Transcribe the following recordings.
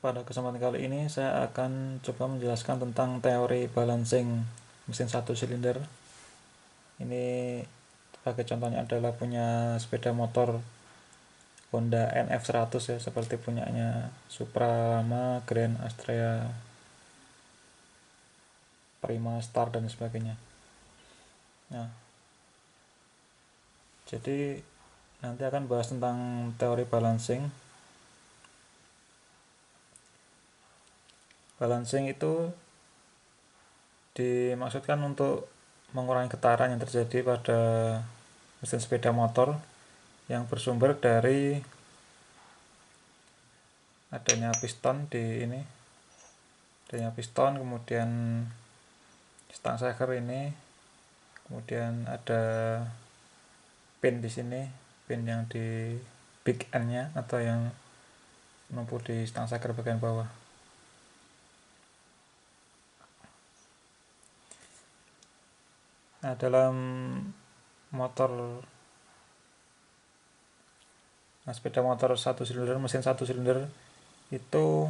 Pada kesempatan kali ini saya akan coba menjelaskan tentang teori balancing mesin satu silinder. Ini sebagai contohnya adalah punya sepeda motor Honda NF100 ya, seperti punyanya Supra Lama, Grand Astrea, Prima Star dan sebagainya. Nah, jadi nanti akan bahas tentang teori balancing. Balancing itu dimaksudkan untuk mengurangi getaran yang terjadi pada mesin sepeda motor yang bersumber dari adanya piston kemudian stang shaker ini, kemudian ada pin di sini, pin yang di big end-nya atau yang menumpuk di stang shaker bagian bawah. Nah, dalam sepeda motor mesin satu silinder itu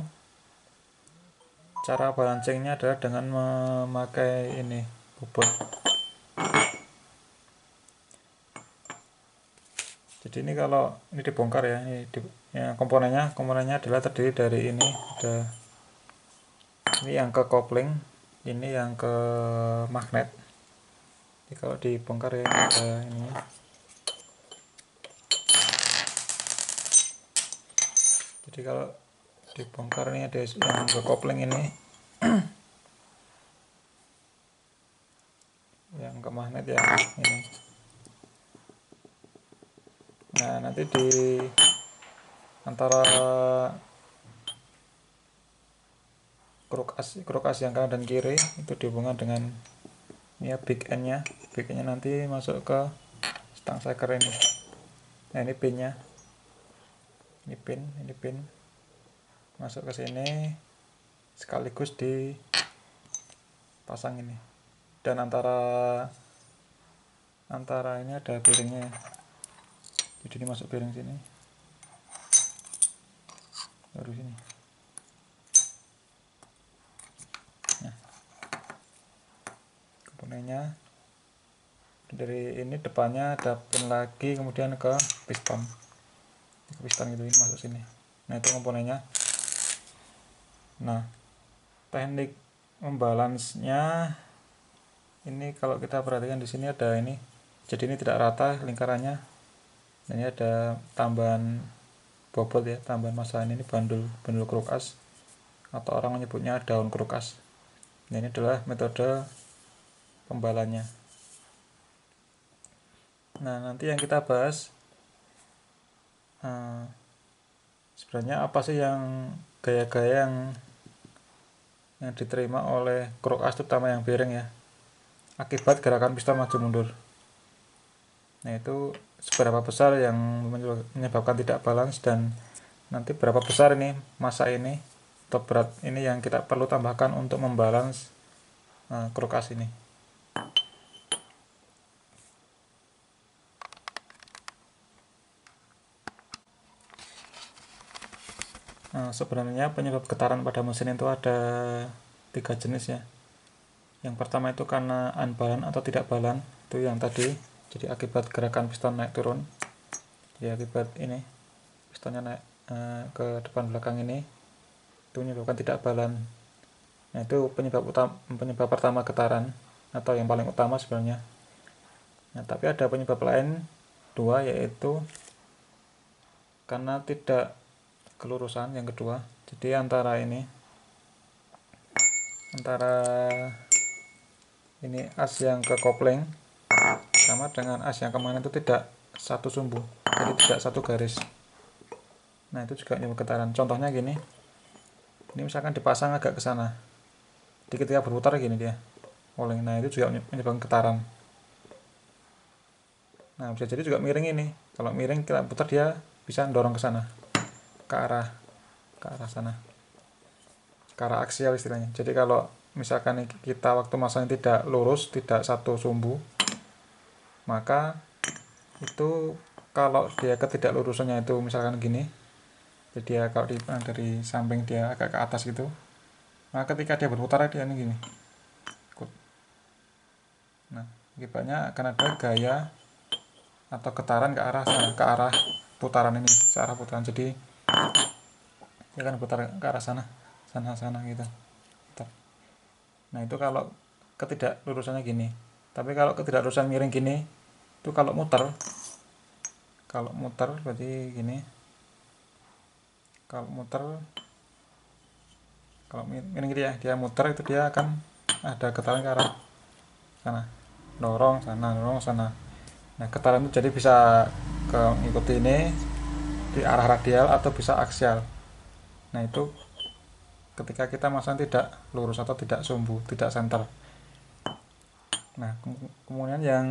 cara balancingnya adalah dengan memakai ini bobot. Jadi ini kalau ini dibongkar ya, komponennya adalah terdiri dari ini, ada ini yang ke kopling, ini yang ke magnet. Jadi kalau dibongkar ya, ada ini. Jadi kalau dibongkar ini ada yang ke kopling ini, yang ke magnet ya ini. Nah, nanti di antara kruk as yang kanan dan kiri itu dihubungkan dengan ini ya, big end-nya nanti masuk ke stang shaker ini. Nah, ini pinnya, ini pin masuk ke sini sekaligus dipasang ini, dan antara ini ada piringnya, jadi ini masuk piring sini baru sini. Nah, komponennya dari ini, depannya ada pin lagi, kemudian ke piston gitu, ini masuk sini. Nah, itu komponennya. Nah, teknik membalansnya ini kalau kita perhatikan di sini ada ini, jadi ini tidak rata lingkarannya. Dan ini ada tambahan bobot ya, tambahan massa ini bandul kruk as atau orang menyebutnya daun kruk as. Nah, ini adalah metode pembalannya. Nah, nanti yang kita bahas sebenarnya apa sih yang gaya-gaya yang diterima oleh kruk as, terutama yang bearing ya, akibat gerakan piston maju mundur. Nah, itu seberapa besar yang menyebabkan tidak balance, dan nanti berapa besar ini massa ini atau berat ini yang kita perlu tambahkan untuk membalance kruk as ini. Sebenarnya penyebab getaran pada mesin itu ada 3 jenis ya. Yang pertama itu karena unbalance atau tidak balance, itu yang tadi, jadi akibat gerakan piston naik turun, ya akibat ini pistonnya naik ke depan belakang ini, itu menyebabkan tidak balance. Nah, itu penyebab pertama getaran atau yang paling utama sebenarnya. Nah, tapi ada penyebab lain 2, yaitu karena tidak kelurusan yang kedua. Jadi antara ini as yang ke kopling sama dengan as yang kemana itu tidak satu sumbu, jadi tidak satu garis. Nah, itu juga menyebabkan getaran. Contohnya gini, ini misalkan dipasang agak ke sana, di ketika berputar gini dia oleng. Nah, itu juga menyebabkan getaran. Nah, bisa jadi juga miring ini, kalau miring kita putar dia bisa dorong ke sana, ke arah sana, ke arah aksial istilahnya. Jadi kalau misalkan kita waktu masangnya tidak lurus, tidak satu sumbu, maka itu kalau dia ketidaklurusannya itu misalkan gini, Jadi dia kalau dari samping dia agak ke atas gitu, maka ketika dia berputar dia ini gini. Nah, akibatnya akan ada gaya atau getaran ke arah sana, ke arah putaran ini, ke arah putaran. Jadi dia akan putar ke arah sana, sana gitu. Nah, itu kalau ketidaklurusannya gini. Tapi kalau ketidaklurusan miring gini, itu kalau muter berarti gini. Kalau muter, kalau miring gitu ya, dia muter itu dia akan ada getaran ke arah sana, dorong sana. Nah, getaran itu jadi bisa mengikuti ini di arah radial atau bisa aksial. Nah, itu ketika kita masang tidak lurus atau tidak sumbu, tidak center. Nah, kemudian yang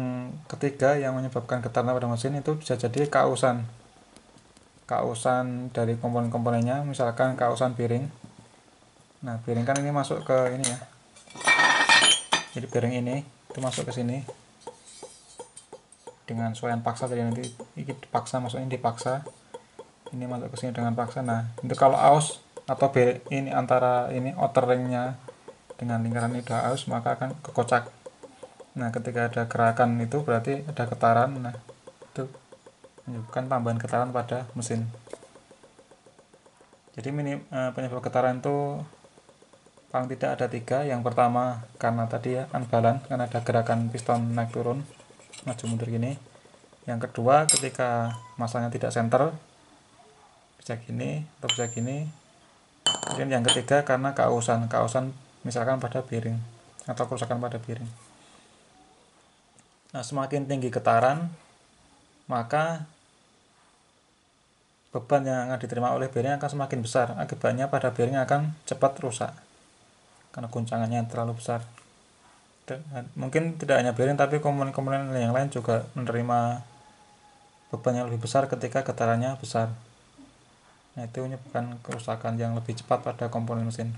ketiga yang menyebabkan getaran pada mesin itu bisa jadi kausan dari komponen-komponennya, misalkan kausan bearing. Nah, bearing kan ini masuk ke ini ya, jadi bearing ini itu masuk ke sini dengan suaian paksa, jadi nanti ini dipaksa, maksudnya dipaksa ini masuk ke sini dengan paksa. Nah, itu kalau aus atau ini antara ini outer ringnya dengan lingkaran ini udah aus, maka akan kekocak. Nah, ketika ada gerakan itu berarti ada getaran. Nah, itu menyebabkan tambahan getaran pada mesin. Jadi penyebab getaran itu paling tidak ada 3. Yang pertama karena tadi ya unbalance, karena ada gerakan piston naik turun, maju mundur gini. Yang kedua ketika masanya tidak center, bisa gini atau bisa gini. Kemudian yang ketiga karena kausan misalkan pada bearing atau kerusakan pada bearing. Nah, semakin tinggi getaran, maka beban yang akan diterima oleh bearing akan semakin besar. Akibatnya pada bearing akan cepat rusak karena guncangannya terlalu besar. Dan mungkin tidak hanya bearing, tapi komponen-komponen yang lain juga menerima beban yang lebih besar ketika getarannya besar. Nah, itu menyebabkan kerusakan yang lebih cepat pada komponen mesin.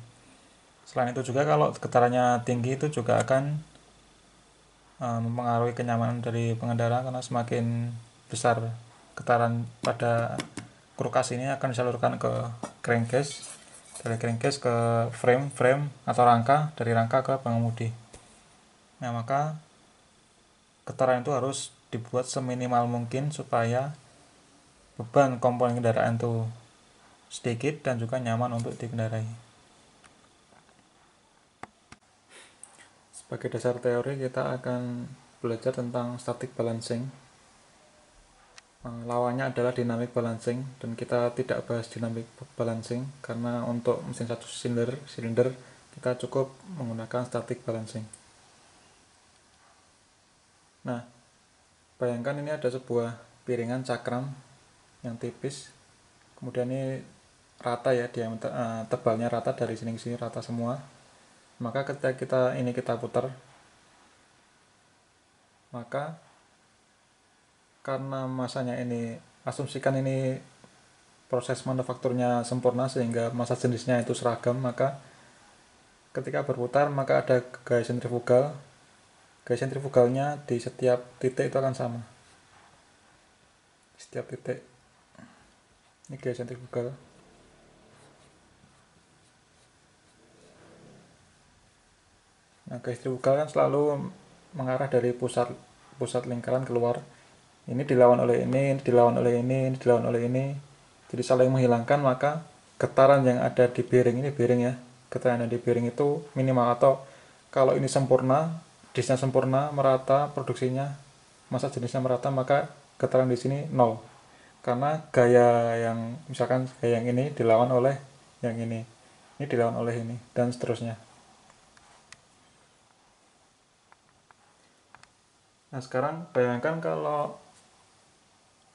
Selain itu juga kalau getarannya tinggi itu juga akan mempengaruhi kenyamanan dari pengendara, karena semakin besar getaran pada krukas ini akan disalurkan ke crankcase, dari crankcase ke frame atau rangka, dari rangka ke pengemudi. Nah, maka getaran itu harus dibuat seminimal mungkin supaya beban komponen kendaraan itu sedikit dan juga nyaman untuk dikendarai. Sebagai dasar teori kita akan belajar tentang static balancing. Lawannya adalah dynamic balancing, dan kita tidak bahas dynamic balancing karena untuk mesin satu silinder kita cukup menggunakan static balancing. Nah, bayangkan ini ada sebuah piringan cakram yang tipis, kemudian ini rata ya, diameter tebalnya rata, dari sini ke sini rata semua. Maka ketika kita putar, maka karena masanya ini, asumsikan ini proses manufakturnya sempurna sehingga massa jenisnya itu seragam, maka ketika berputar maka ada gaya sentrifugal. Gaya sentrifugalnya di setiap titik itu akan sama. Setiap titik ini gaya sentrifugal. Nah, gaya sentrifugal kan selalu mengarah dari pusat lingkaran keluar. Ini dilawan oleh ini dilawan oleh ini dilawan oleh ini. Jadi saling menghilangkan, maka getaran yang ada di bearing ini, bearing ya, getaran yang ada di bearing itu minimal. Atau kalau ini sempurna, disnya sempurna, merata produksinya, massa jenisnya merata, maka getaran di sini 0. Karena gaya yang misalkan gaya yang ini dilawan oleh yang ini dilawan oleh ini, dan seterusnya. Nah, sekarang bayangkan kalau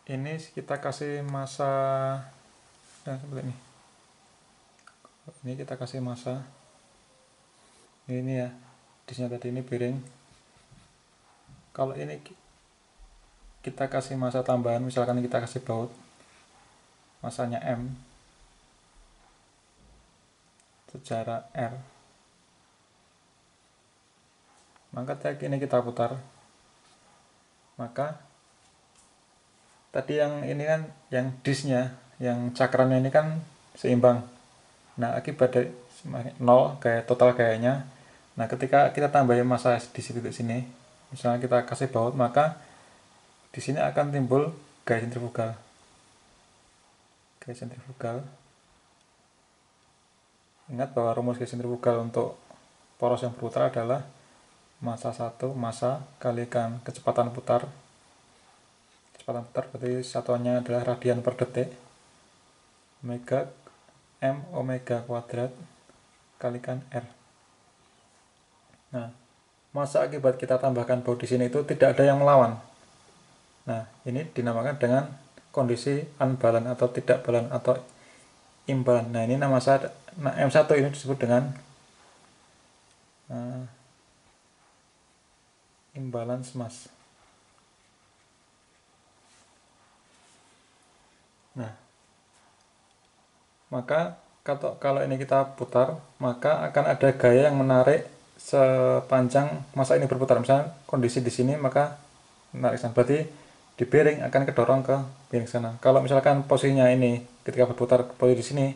ini kita kasih massa seperti ini. Ini kita kasih massa. Ini ya, disnya tadi ini bearing. Kalau ini kita kasih massa tambahan, misalkan kita kasih baut, massanya M, secara R. Maka ketika ini kita putar, maka tadi yang ini kan yang disnya yang cakrannya ini kan seimbang. Nah, akibat dari 0 gaya total gayanya. Nah, ketika kita tambahin massa di titik sini, misalnya kita kasih baut, maka di sini akan timbul gaya sentrifugal. Gaya sentrifugal. Ingat bahwa rumus gaya sentrifugal untuk poros yang berputar adalah massa 1 massa kalikan kecepatan putar. Kecepatan putar berarti satuannya adalah radian per detik. Omega M omega kuadrat kalikan R. Nah, massa akibat kita tambahkan baut di sini itu tidak ada yang melawan. Nah, ini dinamakan dengan kondisi unbalance atau tidak balance atau imbalance. Nah, ini nama saya M1 ini disebut dengan imbalance mass. Nah, maka kalau ini kita putar, maka akan ada gaya yang menarik sepanjang masa ini berputar. Misalnya kondisi di sini, maka menarik sana. Berarti di bearing akan kedorong ke bearing sana. Kalau misalkan posisinya ini ketika berputar posisi di sini,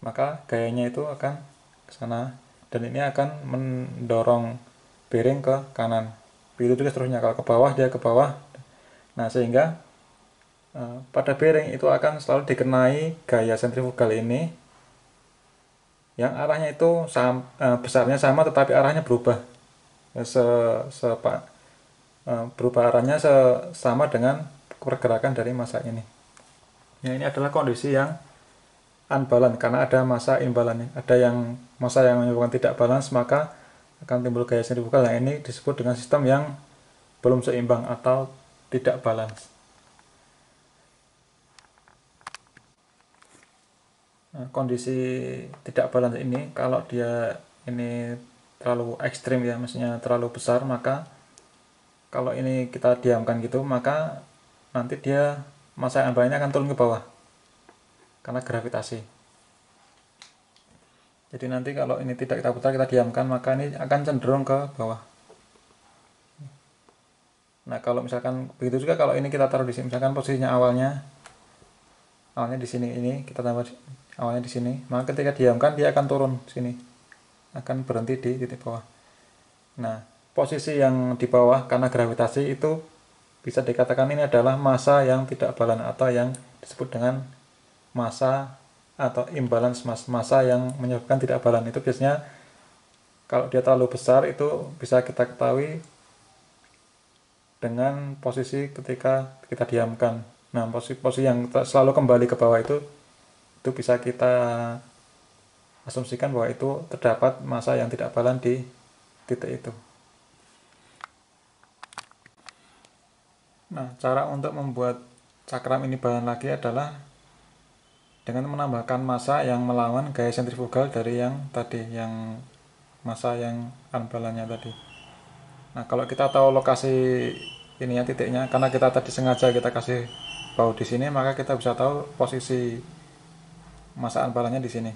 maka gayanya itu akan ke sana dan ini akan mendorong bearing ke kanan. Begitu juga seterusnya, kalau ke bawah dia ke bawah. Nah, sehingga pada bearing itu akan selalu dikenai gaya sentrifugal ini yang arahnya itu besarnya sama tetapi arahnya berubah. Berubah arahnya sama dengan pergerakan dari massa ini. Ya, ini adalah kondisi yang unbalance karena ada massa imbalance. Ada yang massa yang menyebabkan tidak balance, maka akan timbul gaya sentrifugal. Nah, ini disebut dengan sistem yang belum seimbang atau tidak balance. Nah, kondisi tidak balance ini kalau dia ini terlalu ekstrim ya, maksudnya terlalu besar, maka kalau ini kita diamkan gitu, maka nanti dia massa yang unbalance akan turun ke bawah karena gravitasi. Jadi nanti kalau ini tidak kita putar, kita diamkan, maka ini akan cenderung ke bawah. Nah, kalau misalkan begitu juga kalau ini kita taruh di sini, misalkan posisinya awalnya di sini, ini kita tambah awalnya di sini, maka ketika diamkan dia akan turun sini, akan berhenti di titik bawah. Nah, posisi yang di bawah karena gravitasi itu bisa dikatakan ini adalah massa yang tidak balance atau yang disebut dengan massa atau imbalance massa yang menyebabkan tidak balance. Itu biasanya kalau dia terlalu besar itu bisa kita ketahui dengan posisi ketika kita diamkan. Nah, posisi yang selalu kembali ke bawah itu bisa kita asumsikan bahwa itu terdapat massa yang tidak balance di titik itu. Nah, cara untuk membuat cakram ini balance lagi adalah dengan menambahkan massa yang melawan gaya sentrifugal dari yang tadi, yang massa yang unbalance-nya tadi. Nah, kalau kita tahu lokasi ini ya titiknya, karena kita tadi sengaja kita kasih baut di sini, maka kita bisa tahu posisi massa unbalance-nya di sini.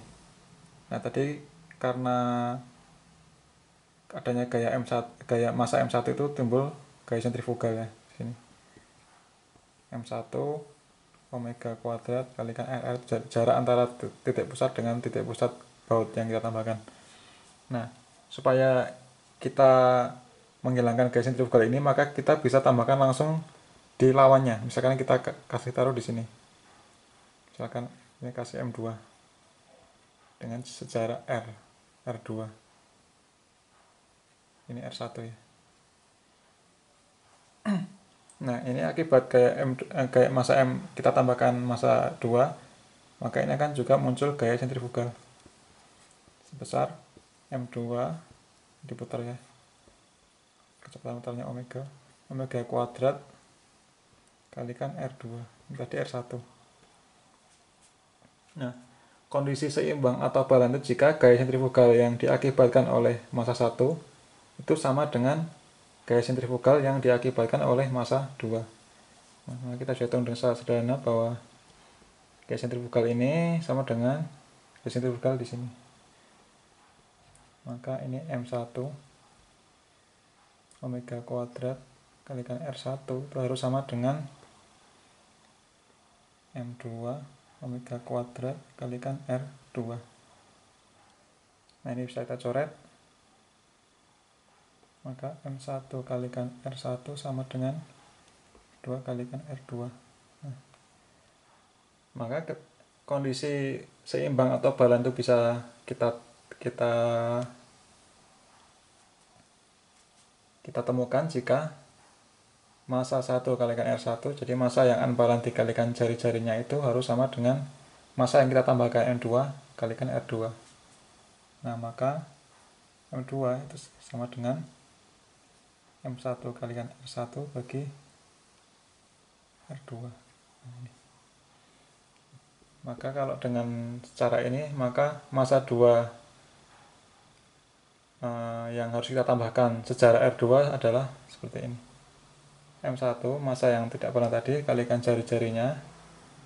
Nah, tadi karena adanya gaya massa M1 itu timbul gaya sentrifugal ya di sini. M1 omega kuadrat kalikan RR, jarak antara titik pusat dengan titik pusat baut yang kita tambahkan. Nah, supaya kita menghilangkan gaya sentrifugal ini, maka kita bisa tambahkan langsung di lawannya. Misalkan kita kasih taruh di sini, misalkan ini kasih M2 dengan sejarak R2, ini R1 ya. Nah, ini akibat gaya massa M kita tambahkan massa 2, maka ini akan juga muncul gaya sentrifugal sebesar M2 diputar ya, kecepatan putarnya omega kuadrat kalikan R2, ini tadi R1. Nah, kondisi seimbang atau balance itu jika gaya sentrifugal yang diakibatkan oleh massa 1 itu sama dengan gaya sentrifugal yang diakibatkan oleh massa 2. Nah, kita bisa hitung dengan secara sederhana bahwa gaya sentrifugal ini sama dengan gaya sentrifugal di sini. Maka ini M1 omega kuadrat kalikan R1 itu harus sama dengan M2 omega kuadrat kalikan R2. Nah ini bisa kita coret, maka M1 kalikan R1 sama dengan 2 kalikan R2. Nah, maka kondisi seimbang atau balan itu bisa kita temukan jika massa 1 kalikan R1, jadi massa yang unbalance dikalikan jari-jarinya itu harus sama dengan massa yang kita tambahkan M2 kalikan R2. Nah, maka M2 itu sama dengan M1 kalikan R1 bagi R2. Nah, ini. Maka kalau dengan cara ini, maka massa 2 yang harus kita tambahkan secara R2 adalah seperti ini. M1 massa yang tidak pernah tadi kalikan jari-jarinya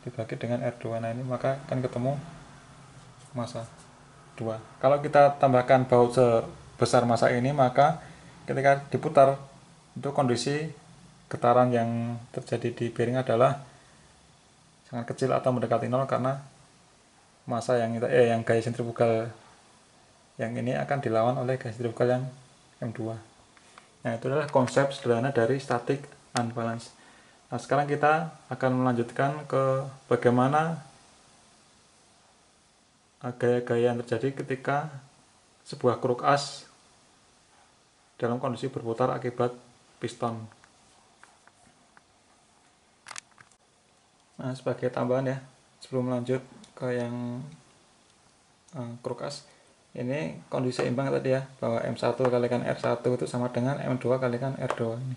dibagi dengan R2. Nah ini maka akan ketemu massa 2. Kalau kita tambahkan baut sebesar massa ini, maka ketika diputar itu kondisi getaran yang terjadi di bearing adalah sangat kecil atau mendekati 0 karena massa yang gaya sentrifugal yang ini akan dilawan oleh gaya sentrifugal yang M2. Nah, itu adalah konsep sederhana dari static unbalance. Nah, sekarang kita akan melanjutkan ke bagaimana gaya-gaya yang terjadi ketika sebuah kruk as dalam kondisi berputar akibat piston. Nah, sebagai tambahan ya, sebelum lanjut ke yang kruk as, ini kondisi seimbang tadi ya, bahwa M1 kalikan R1 itu sama dengan M2 kalikan R2 ini.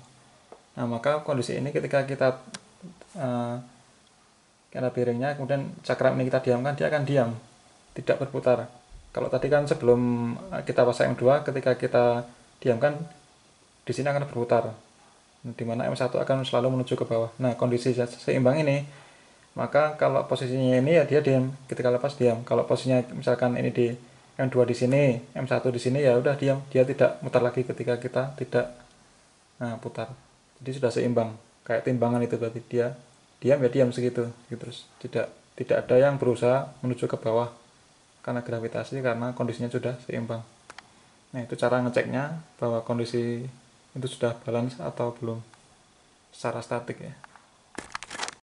Nah, maka kondisi ini ketika kita karena bearingnya kemudian cakram ini kita diamkan, dia akan diam, tidak berputar. Kalau tadi kan sebelum kita pasang M2, ketika kita diamkan di sini akan berputar, di mana M1 akan selalu menuju ke bawah. Nah, kondisi seimbang ini, maka kalau posisinya ini ya dia diam, ketika lepas diam. Kalau posisinya misalkan ini di M2 di sini, M1 di sini, ya udah diam, dia tidak mutar lagi ketika kita tidak putar. Jadi sudah seimbang, kayak timbangan itu berarti dia diam ya diam segitu, terus tidak ada yang berusaha menuju ke bawah karena gravitasi, karena kondisinya sudah seimbang. Nah, itu cara ngeceknya bahwa kondisi itu sudah balance atau belum secara statik ya.